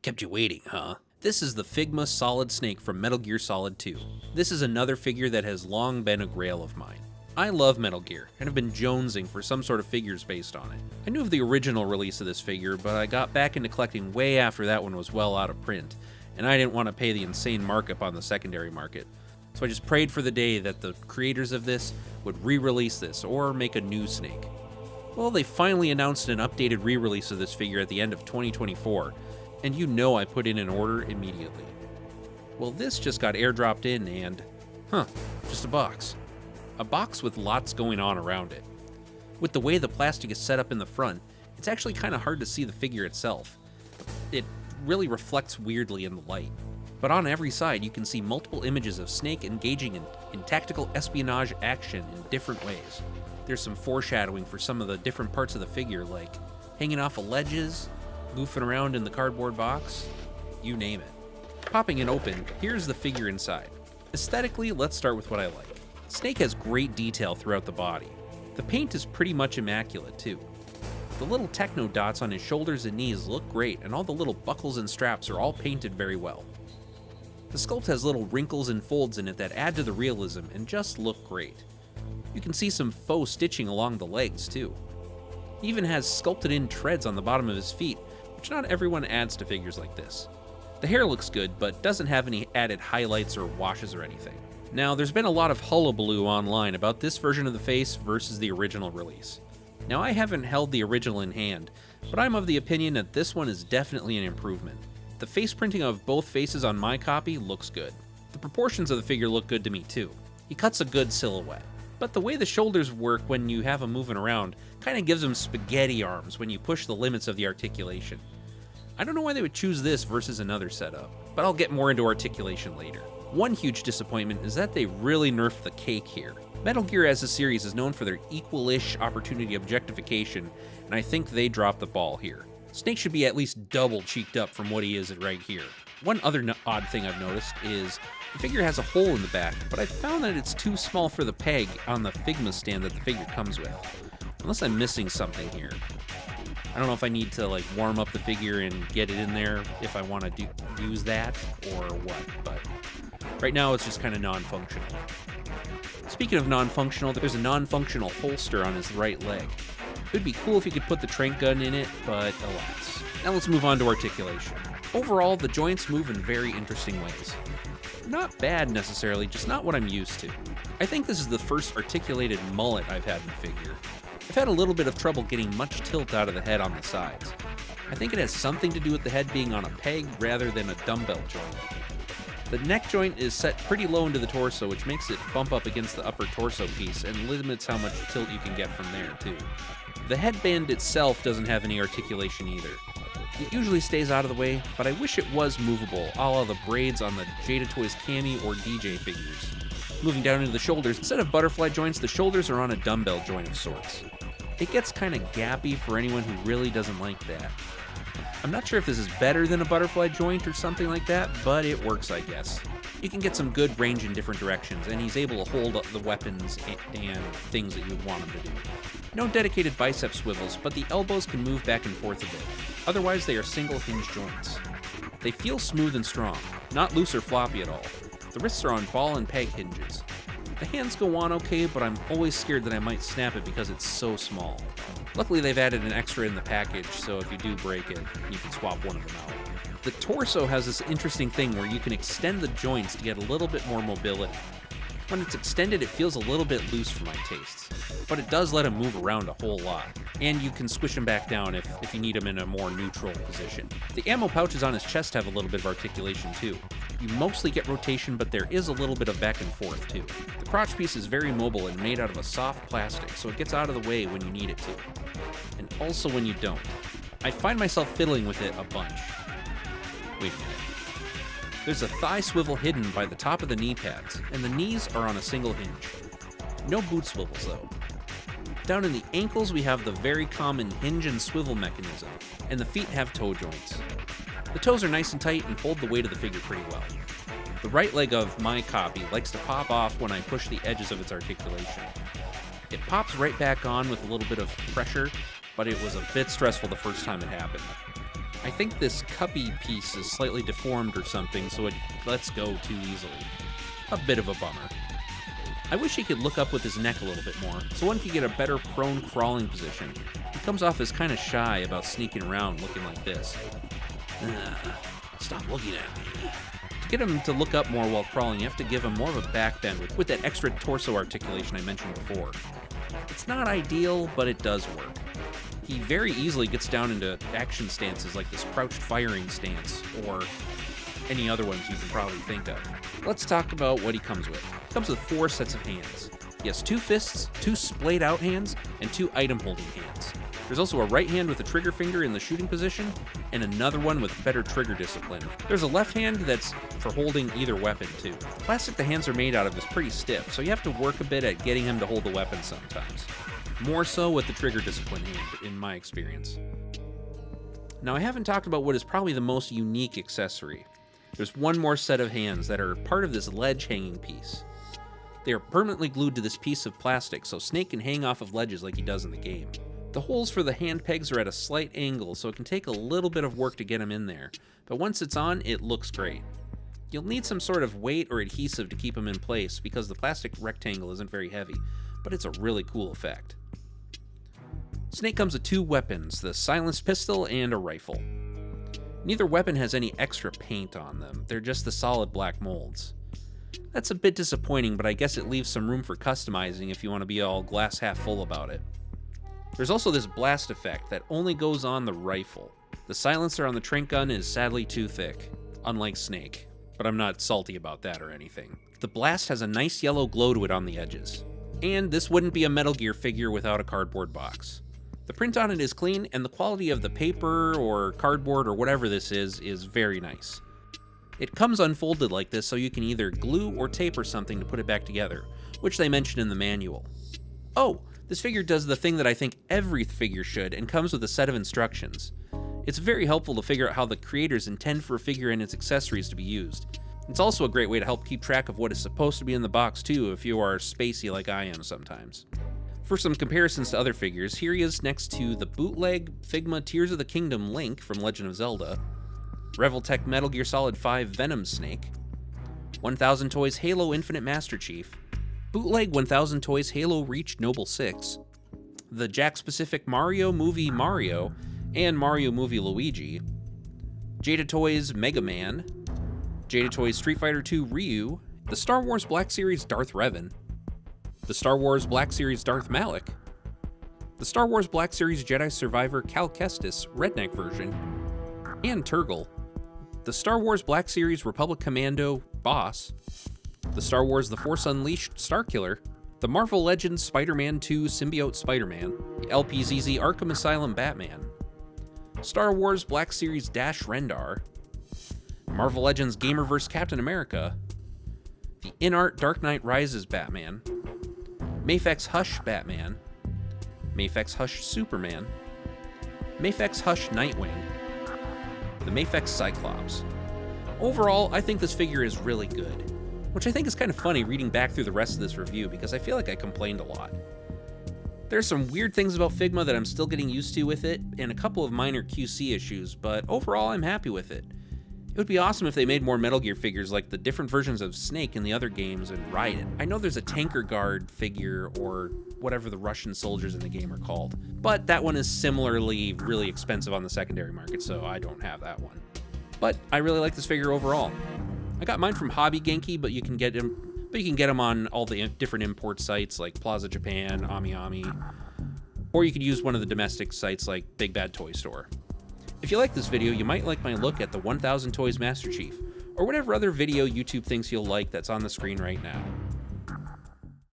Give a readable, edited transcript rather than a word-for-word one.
Kept you waiting, huh? This is the Figma Solid Snake from Metal Gear Solid 2. This is another figure that has long been a grail of mine. I love Metal Gear, and have been jonesing for some sort of figures based on it. I knew of the original release of this figure, but I got back into collecting way after that one was well out of print, and I didn't want to pay the insane markup on the secondary market. So I just prayed for the day that the creators of this would re-release this, or make a new Snake. Well, they finally announced an updated re-release of this figure at the end of 2024, and you know I put in an order immediately. Well, this just got airdropped in and, just a box. A box with lots going on around it. With the way the plastic is set up in the front, it's actually kind of hard to see the figure itself. It really reflects weirdly in the light. But on every side, you can see multiple images of Snake engaging in tactical espionage action in different ways. There's some foreshadowing for some of the different parts of the figure, like hanging off of ledges, goofing around in the cardboard box, you name it. Popping it open, here's the figure inside. Aesthetically, let's start with what I like. Snake has great detail throughout the body. The paint is pretty much immaculate too. The little techno dots on his shoulders and knees look great, and all the little buckles and straps are all painted very well. The sculpt has little wrinkles and folds in it that add to the realism and just look great. You can see some faux stitching along the legs too. He even has sculpted in treads on the bottom of his feet, which not everyone adds to figures like this. The hair looks good, but doesn't have any added highlights or washes or anything. Now, there's been a lot of hullabaloo online about this version of the face versus the original release. Now, I haven't held the original in hand, but I'm of the opinion that this one is definitely an improvement. The face printing of both faces on my copy looks good. The proportions of the figure look good to me too. He cuts a good silhouette. But the way the shoulders work when you have him moving around kind of gives him spaghetti arms when you push the limits of the articulation. I don't know why they would choose this versus another setup, but I'll get more into articulation later. One huge disappointment is that they really nerfed the cake here. Metal Gear as a series is known for their equal-ish opportunity objectification, and I think they dropped the ball here. Snake should be at least double cheeked up from what he is right here. One other odd thing I've noticed is the figure has a hole in the back, but I found that it's too small for the peg on the Figma stand that the figure comes with. Unless I'm missing something here. I don't know if I need to warm up the figure and get it in there if I want to use that or what, but right now it's just kind of non-functional. Speaking of non-functional, there's a non-functional holster on his right leg. It would be cool if you could put the trank gun in it, but alas. Now let's move on to articulation. Overall, the joints move in very interesting ways. Not bad necessarily, just not what I'm used to. I think this is the first articulated mullet I've had in the figure. I've had a little bit of trouble getting much tilt out of the head on the sides. I think it has something to do with the head being on a peg rather than a dumbbell joint. The neck joint is set pretty low into the torso, which makes it bump up against the upper torso piece and limits how much tilt you can get from there too. The headband itself doesn't have any articulation either. It usually stays out of the way, but I wish it was movable, a la the braids on the Jada Toys Cammy or DJ figures. Moving down into the shoulders, instead of butterfly joints, the shoulders are on a dumbbell joint of sorts. It gets kinda gappy for anyone who really doesn't like that. I'm not sure if this is better than a butterfly joint or something like that, but it works, I guess. You can get some good range in different directions, and he's able to hold the weapons and things that you would want him to do. No dedicated bicep swivels, but the elbows can move back and forth a bit. Otherwise, they are single hinge joints. They feel smooth and strong, not loose or floppy at all. The wrists are on ball and peg hinges. The hands go on okay, but I'm always scared that I might snap it because it's so small. Luckily, they've added an extra in the package, so if you do break it, you can swap one of them out. The torso has this interesting thing where you can extend the joints to get a little bit more mobility. When it's extended, it feels a little bit loose for my tastes, but it does let him move around a whole lot, and you can squish him back down if you need him in a more neutral position. The ammo pouches on his chest have a little bit of articulation too. You mostly get rotation, but there is a little bit of back and forth too. The crotch piece is very mobile and made out of a soft plastic, so it gets out of the way when you need it to, and also when you don't. I find myself fiddling with it a bunch. Wait a minute. There's a thigh swivel hidden by the top of the knee pads, and the knees are on a single hinge. No boot swivels though. Down in the ankles we have the very common hinge and swivel mechanism, and the feet have toe joints. The toes are nice and tight and hold the weight of the figure pretty well. The right leg of my copy likes to pop off when I push the edges of its articulation. It pops right back on with a little bit of pressure, but it was a bit stressful the first time it happened. I think this cuppy piece is slightly deformed or something, so it lets go too easily. A bit of a bummer. I wish he could look up with his neck a little bit more, so one could get a better prone crawling position. He comes off as kind of shy about sneaking around looking like this. Stop looking at me. To get him to look up more while crawling, you have to give him more of a back bend with that extra torso articulation I mentioned before. It's not ideal, but it does work. He very easily gets down into action stances like this crouched firing stance, or any other ones you can probably think of. Let's talk about what he comes with. He comes with 4 sets of hands. He has 2 fists, 2 splayed out hands, and 2 item holding hands. There's also a right hand with a trigger finger in the shooting position, and another one with better trigger discipline. There's a left hand that's for holding either weapon too. The plastic the hands are made out of is pretty stiff, so you have to work a bit at getting him to hold the weapon sometimes. More so with the trigger discipline hand, in my experience. Now I haven't talked about what is probably the most unique accessory. There's one more set of hands that are part of this ledge hanging piece. They are permanently glued to this piece of plastic, so Snake can hang off of ledges like he does in the game. The holes for the hand pegs are at a slight angle, so it can take a little bit of work to get them in there, but once it's on, it looks great. You'll need some sort of weight or adhesive to keep them in place because the plastic rectangle isn't very heavy, but it's a really cool effect. Snake comes with 2 weapons, the silenced pistol and a rifle. Neither weapon has any extra paint on them, they're just the solid black molds. That's a bit disappointing, but I guess it leaves some room for customizing if you want to be all glass half full about it. There's also this blast effect that only goes on the rifle. The silencer on the tranq gun is sadly too thick, unlike Snake, but I'm not salty about that or anything. The blast has a nice yellow glow to it on the edges. And this wouldn't be a Metal Gear figure without a cardboard box. The print on it is clean, and the quality of the paper or cardboard or whatever this is very nice. It comes unfolded like this, so you can either glue or tape or something to put it back together, which they mention in the manual. Oh, this figure does the thing that I think every figure should, and comes with a set of instructions. It's very helpful to figure out how the creators intend for a figure and its accessories to be used. It's also a great way to help keep track of what is supposed to be in the box too, if you are spacey like I am sometimes. For some comparisons to other figures, here he is next to the bootleg Figma Tears of the Kingdom Link from Legend of Zelda, Revoltech Metal Gear Solid 5 Venom Snake, 1000 Toys Halo Infinite Master Chief, bootleg 1000 Toys Halo Reach Noble 6, the Jakks Pacific Mario Movie Mario and Mario Movie Luigi, Jada Toys Mega Man, Jada Toys Street Fighter II Ryu, the Star Wars Black Series Darth Revan, the Star Wars Black Series Darth Malak, the Star Wars Black Series Jedi Survivor Cal Kestis Redneck version, and Turgle, the Star Wars Black Series Republic Commando Boss, the Star Wars The Force Unleashed Starkiller, the Marvel Legends Spider-Man 2 Symbiote Spider-Man, the LPZZ Arkham Asylum Batman, Star Wars Black Series Dash Rendar, Marvel Legends Gamerverse Captain America, the InArt Dark Knight Rises Batman, Mafex Hush Batman, Mafex Hush Superman, Mafex Hush Nightwing, the Mafex Cyclops. Overall, I think this figure is really good, which I think is kind of funny reading back through the rest of this review because I feel like I complained a lot. There's some weird things about Figma that I'm still getting used to with it, and a couple of minor QC issues, but overall I'm happy with it. It would be awesome if they made more Metal Gear figures like the different versions of Snake in the other games and ride it. I know there's a Tanker Guard figure or whatever the Russian soldiers in the game are called, but that one is similarly really expensive on the secondary market, so I don't have that one. But I really like this figure overall. I got mine from Hobby Genki, but you can get him on all the different import sites like Plaza Japan, AmiAmi, or you could use one of the domestic sites like Big Bad Toy Store. If you like this video, you might like my look at the 1000 Toys Master Chief, or whatever other video YouTube thinks you'll like that's on the screen right now.